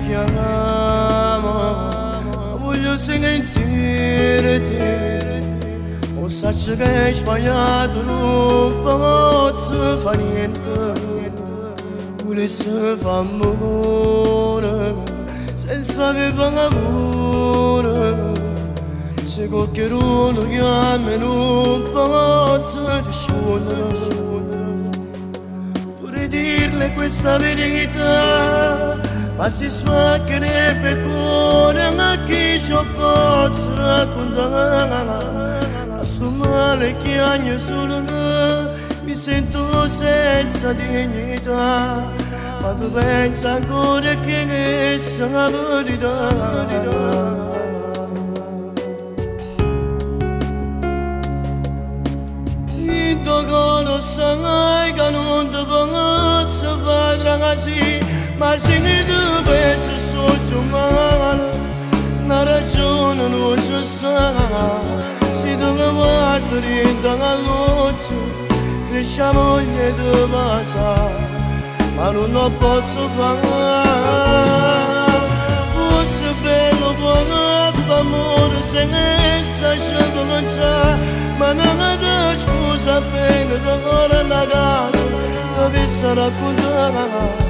chiama, voglio sentirti. O saccio che hai sbagliato, non posso fare niente. Volessi fare amore senza avere amore. Se qualcuno chiama non posso rispondere. Vorrei dirle questa verità, ma si spaccherebbe il cuore a chi ci posso raccontare. A sto male che agno solo me, mi sento senza dignità, ma tu pensa ancora che questa è la verità. Quando sai che non ti posso fare così, ma se ne tu pensi sotto male, una ragione non ci sarà. Se tu mi guardi dentro all'occhio, cresce la voglia di passare, ma non lo posso fare. Fosse bello buono amore senza ci cominciare, ma non mi scusa appena torno a casa, dovessi raccontare.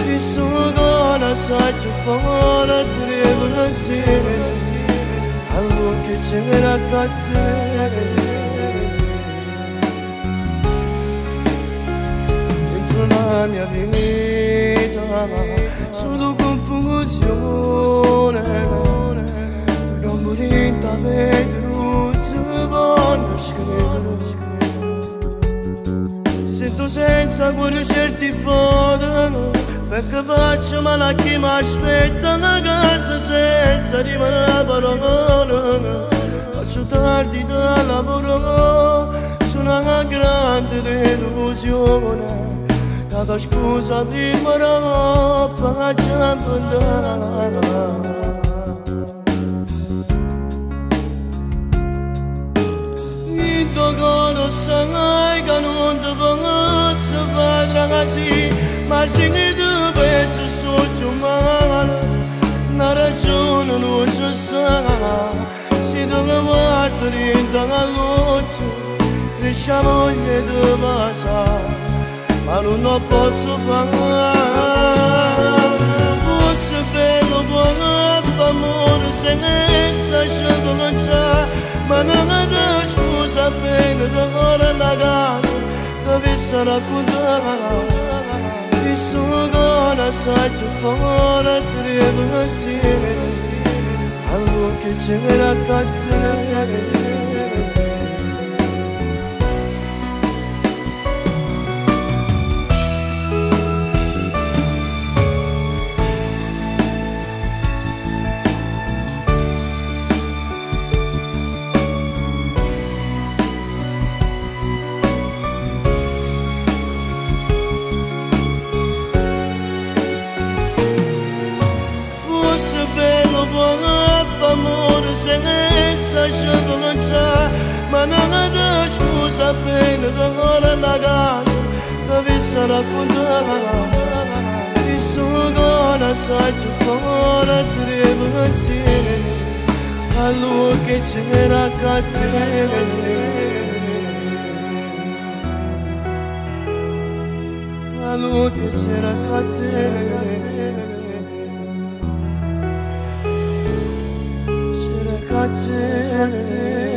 Il suo cuore sai che fuori trema insieme, allora che ci viene a cattere. Dentro la mia vita solo confusione, tu non morire da vedere. Sento senza cuore certi foto, perché faccio male a chi mi aspetta una casa senza rimanere parola. Faccio tardi da lavoro, sono una grande delusione. Dato scusa prima roba faccio abbandonare. Quando sai che non ti posso fare così, ma se ne tu pensi sotto male, una ragione non ci sarà. Se tu mi guardi dentro all'occhio, cresce la voglia di passare, ma non lo posso fare. Fosse bello buono amore senza ci cominciare, ma non mi dà scusa appena torno a casa, dovessi raccontare. Il suo cuore sai che fuori trema insieme, allora che ci viene a cattere. Amore senza ci cominciare, ma non mi dà scusa appena torno a casa, dovessi raccontare. Il suo cuore sai che fuori trema insieme, allora che ci viene a cattere. Allora che ci viene a cattere. Cattere.